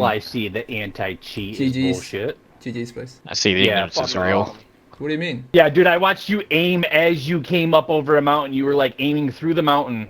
I see the anti-cheat is GG's. bullshit. GG's, please. I see the ignorance is real. What do you mean? Yeah, dude, I watched you aim as you came up over a mountain. You were like aiming through the mountain.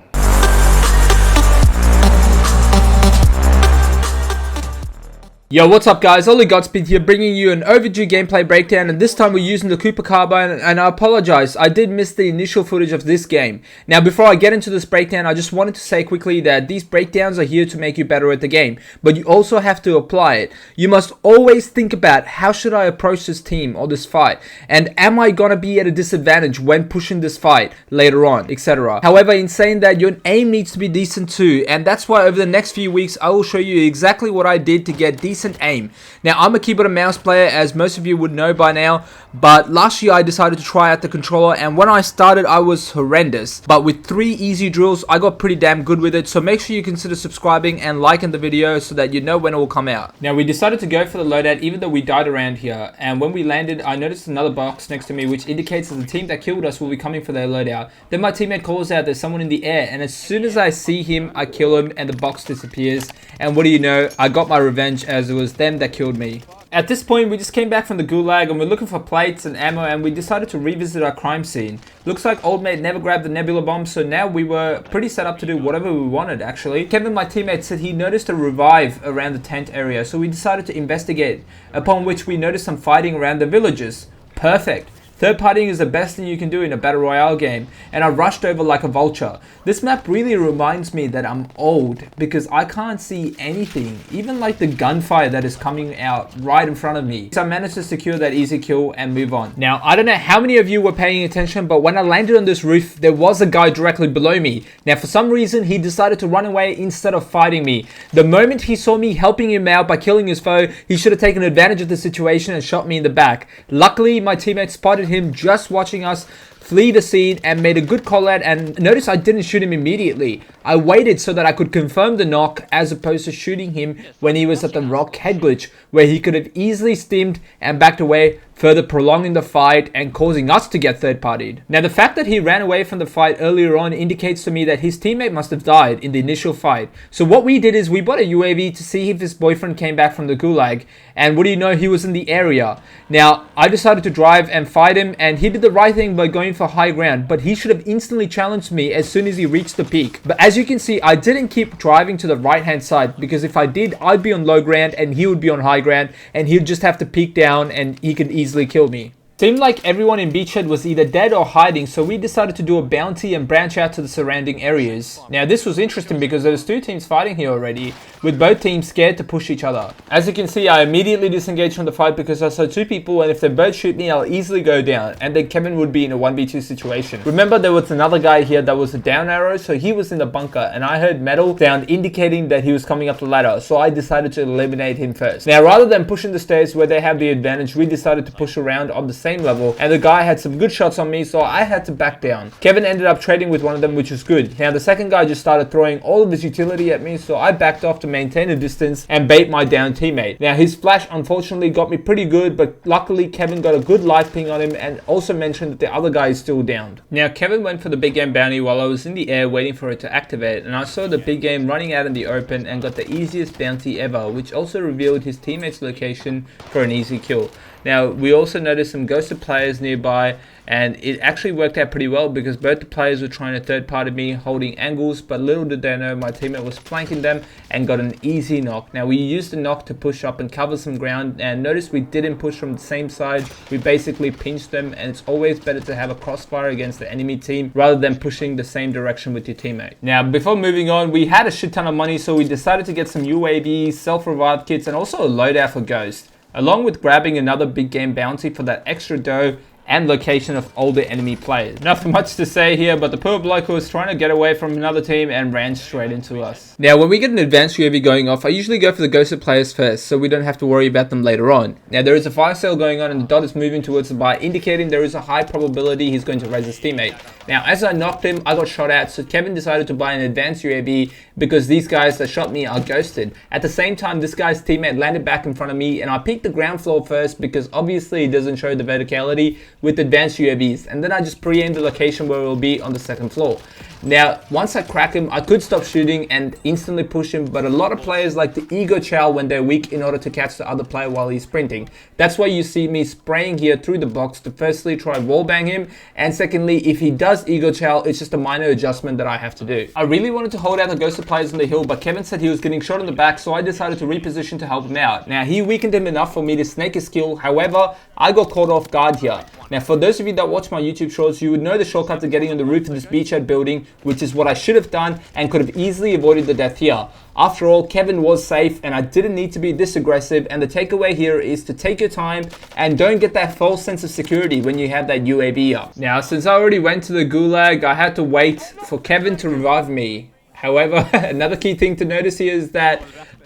Yo, what's up guys, Ollie Godspeed here, bringing you an overdue gameplay breakdown, and this time we're using the Cooper Carbine, and I apologize, I did miss the initial footage of this game. Now before I get into this breakdown, I just wanted to say quickly that these breakdowns are here to make you better at the game, but you also have to apply it. You must always think about, how should I approach this team or this fight, and am I gonna be at a disadvantage when pushing this fight later on, etc. However, in saying that, your aim needs to be decent too, and that's why over the next few weeks I will show you exactly what I did to get decent aim. Now I'm a keyboard and mouse player, as most of you would know by now, but last year I decided to try out the controller, and when I started I was horrendous, but with 3 easy drills I got pretty damn good with it. So make sure you consider subscribing and liking the video so that you know when it will come out. Now we decided to go for the loadout even though we died around here, and when we landed I noticed another box next to me which indicates that the team that killed us will be coming for their loadout. Then my teammate calls out there's someone in the air, and as soon as I see him I kill him and the box disappears, and what do you know, I got my revenge as it was them that killed me. At this point, we just came back from the gulag and we're looking for plates and ammo, and we decided to revisit our crime scene. Looks like old mate never grabbed the nebula bomb, so now we were pretty set up to do whatever we wanted actually. Kevin, my teammate, said he noticed a revive around the tent area, so we decided to investigate, upon which we noticed some fighting around the villages. Perfect. Third partying is the best thing you can do in a battle royale game, and I rushed over like a vulture. This map really reminds me that I'm old because I can't see anything, even like the gunfire that is coming out right in front of me. So I managed to secure that easy kill and move on. Now I don't know how many of you were paying attention, but when I landed on this roof there was a guy directly below me. Now for some reason he decided to run away instead of fighting me. The moment he saw me helping him out by killing his foe, he should have taken advantage of the situation and shot me in the back. Luckily my teammate spotted him just watching us flee the scene and made a good call out, and notice I didn't shoot him immediately. I waited so that I could confirm the knock as opposed to shooting him when he was at the rock head glitch, where he could have easily stimmed and backed away, further prolonging the fight and causing us to get third partied. Now the fact that he ran away from the fight earlier on indicates to me that his teammate must have died in the initial fight. So what we did is we bought a UAV to see if his boyfriend came back from the gulag, and what do you know, he was in the area. Now I decided to drive and fight him, and he did the right thing by going for high ground, but he should have instantly challenged me as soon as he reached the peak. But as you can see, I didn't keep driving to the right hand side, because if I did I'd be on low ground and he would be on high ground, and he'd just have to peek down and he could easily kill me. Seemed like everyone in Beachhead was either dead or hiding, so we decided to do a bounty and branch out to the surrounding areas. Now this was interesting because there was 2 teams fighting here already, with both teams scared to push each other. As you can see, I immediately disengaged from the fight because I saw 2 people, and if they both shoot me I'll easily go down, and then Kevin would be in a 1v2 situation. Remember, there was another guy here that was a down arrow, so he was in the bunker, and I heard metal sound indicating that he was coming up the ladder, so I decided to eliminate him first. Now rather than pushing the stairs where they have the advantage, we decided to push around on the same level, and the guy had some good shots on me, so I had to back down. Kevin ended up trading with one of them, which was good. Now the second guy just started throwing all of his utility at me, so I backed off to maintain a distance and bait my down teammate. Now his flash unfortunately got me pretty good, but luckily Kevin got a good life ping on him and also mentioned that the other guy is still downed. Now Kevin went for the big game bounty while I was in the air waiting for it to activate, and I saw the big game running out in the open and got the easiest bounty ever, which also revealed his teammate's location for an easy kill. Now we also noticed some ghosted players nearby, and it actually worked out pretty well because both the players were trying to third party me holding angles, but little did they know my teammate was flanking them and got an easy knock. Now we used the knock to push up and cover some ground, and notice we didn't push from the same side, we basically pinched them, and it's always better to have a crossfire against the enemy team rather than pushing the same direction with your teammate. Now before moving on, we had a shit ton of money, so we decided to get some UAVs, self-revive kits, and also a loadout for Ghost, along with grabbing another big game bounty for that extra dough and location of older enemy players. Nothing much to say here, but the poor bloke was trying to get away from another team and ran straight into us. Now when we get an advanced UAV going off, I usually go for the ghosted players first, so we don't have to worry about them later on. Now there is a fire sale going on and the dot is moving towards the buy, indicating there is a high probability he's going to raise his teammate. Now as I knocked him, I got shot at, so Kevin decided to buy an advanced UAV because these guys that shot me are ghosted. At the same time, this guy's teammate landed back in front of me, and I peeked the ground floor first because obviously it doesn't show the verticality, with advanced UAVs, and then I just pre-aimed the location where it will be on the second floor. Now, once I crack him, I could stop shooting and instantly push him, but a lot of players like to ego chow when they're weak in order to catch the other player while he's sprinting. That's why you see me spraying here through the box to firstly try wallbang him, and secondly, if he does ego chow, it's just a minor adjustment that I have to do. I really wanted to hold out the ghosted players on the hill, but Kevin said he was getting shot in the back, so I decided to reposition to help him out. Now, he weakened him enough for me to snake his kill, however, I got caught off guard here. Now, for those of you that watch my YouTube shorts, you would know the shortcut to getting on the roof of this beachhead building, which is what I should have done and could have easily avoided the death here. After all, Kevin was safe and I didn't need to be this aggressive, and the takeaway here is to take your time and don't get that false sense of security when you have that UAV up. Now, since I already went to the gulag, I had to wait for Kevin to revive me. However, another key thing to notice here is that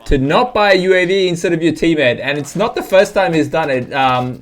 to not buy a UAV instead of your teammate, and it's not the first time he's done it.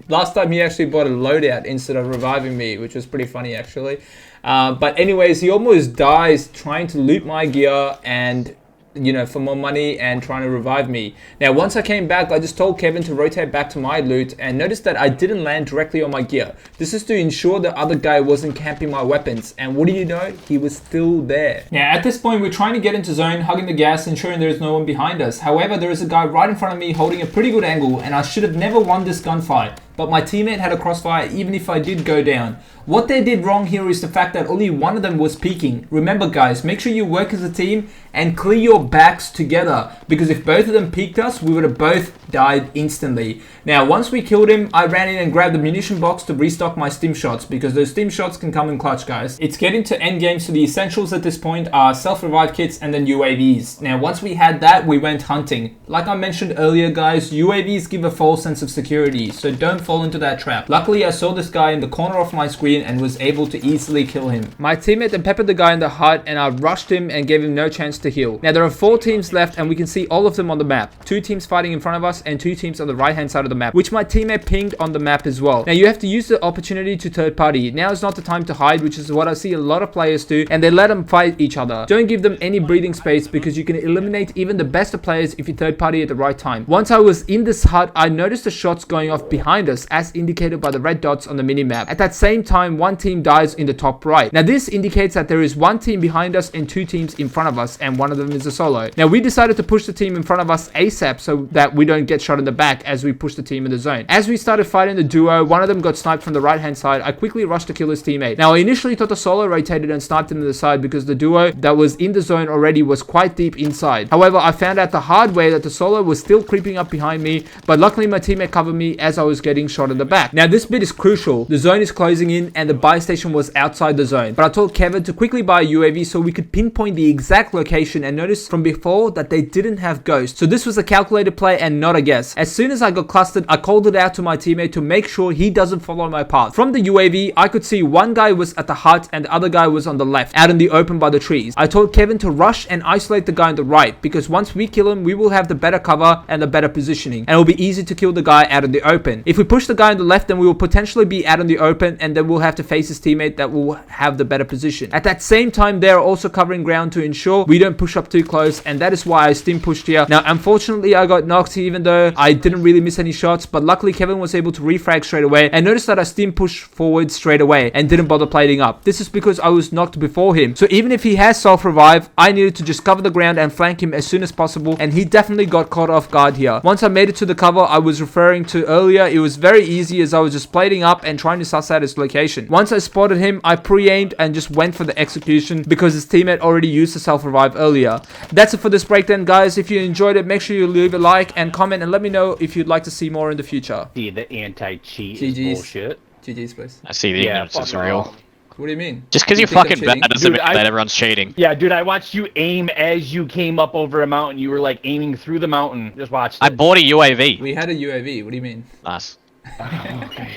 Last time he actually bought a loadout instead of reviving me, which was pretty funny actually. But anyways, he almost dies trying to loot my gear and, you know, for more money and trying to revive me. Now, once I came back, I just told Kevin to rotate back to my loot and noticed that I didn't land directly on my gear. This is to ensure the other guy wasn't camping my weapons, and what do you know? He was still there. Now, at this point, we're trying to get into zone, hugging the gas, ensuring there is no one behind us. However, there is a guy right in front of me holding a pretty good angle, and I should have never won this gunfight. But my teammate had a crossfire even if I did go down. What they did wrong here is the fact that only one of them was peeking. Remember guys, make sure you work as a team and clear your backs together, because if both of them peeked us, we would have both died instantly. Now, once we killed him, I ran in and grabbed the munition box to restock my stim shots, because those stim shots can come in clutch, guys. It's getting to end game, so the essentials at this point are self-revive kits and then UAVs. Now, once we had that, we went hunting. Like I mentioned earlier, guys, UAVs give a false sense of security, so don't fall into that trap. Luckily, I saw this guy in the corner of my screen and was able to easily kill him. My teammate then peppered the guy in the hut, and I rushed him and gave him no chance to heal. Now, there are 4 teams left, and we can see all of them on the map. 2 teams fighting in front of us and 2 teams on the right hand side of the map, which my teammate pinged on the map as well. Now, you have to use the opportunity to third party. Now is not the time to hide, which is what I see a lot of players do, and they let them fight each other. Don't give them any breathing space, because you can eliminate even the best of players if you third party at the right time. Once I was in this hut, I noticed the shots going off behind us as indicated by the red dots on the minimap. At that same time, one team dies in the top right. Now, this indicates that there is one team behind us and 2 teams in front of us, and one of them is a solo. Now, we decided to push the team in front of us ASAP so that we don't get shot in the back as we push the team in the zone. As we started fighting the duo, one of them got sniped from the right hand side. I quickly rushed to kill his teammate. Now, I initially thought the solo rotated and sniped him to the side because the duo that was in the zone already was quite deep inside. However, I found out the hard way that the solo was still creeping up behind me, but luckily my teammate covered me as I was getting shot in the back. Now, this bit is crucial. The zone is closing in and the buy station was outside the zone, but I told Kevin to quickly buy a UAV so we could pinpoint the exact location, and notice from before that they didn't have ghosts. So this was a calculated play and not a guess. As soon as I got clustered, I called it out to my teammate to make sure he doesn't follow my path. From the UAV, I could see one guy was at the hut and the other guy was on the left, out in the open by the trees. I told Kevin to rush and isolate the guy on the right, because once we kill him, we will have the better cover and the better positioning, and it will be easy to kill the guy out in the open. If we push the guy on the left, then we will potentially be out in the open, and then we'll have to face his teammate that will have the better position. At that same time, they are also covering ground to ensure we don't push up too close, and that is why I stim pushed here. Now, unfortunately, I got knocked even though I didn't really miss any shots, but luckily Kevin was able to refrag straight away, and notice that I stim pushed forward straight away and didn't bother plating up. This is because I was knocked before him. So even if he has self-revive, I needed to just cover the ground and flank him as soon as possible, and he definitely got caught off guard here. Once I made it to the cover I was referring to earlier, it was very easy as I was just plating up and trying to suss out his location. Once I spotted him, I pre-aimed and just went for the execution because his teammate already used the self-revive earlier. That's it for this breakdown, guys. If you enjoyed it, make sure you leave a like and comment and let me know if you'd like to see more in the future. See, the anti-cheat GG's. is bullshit. GG's, please. I see the ignorance is real. What do you mean? Just because you're think I'm fucking cheating? bad doesn't Dude, mean that everyone's cheating. Yeah, dude, I watched you aim as you came up over a mountain. You were like aiming through the mountain. Just watch I it. bought a UAV. We had a UAV. What do you mean? Nice. Okay.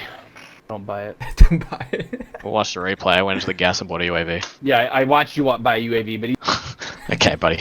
Don't buy it. Don't buy it. We'll watch the replay. I went into the gas and bought a UAV. Yeah, I watched you buy a UAV, but Okay, buddy.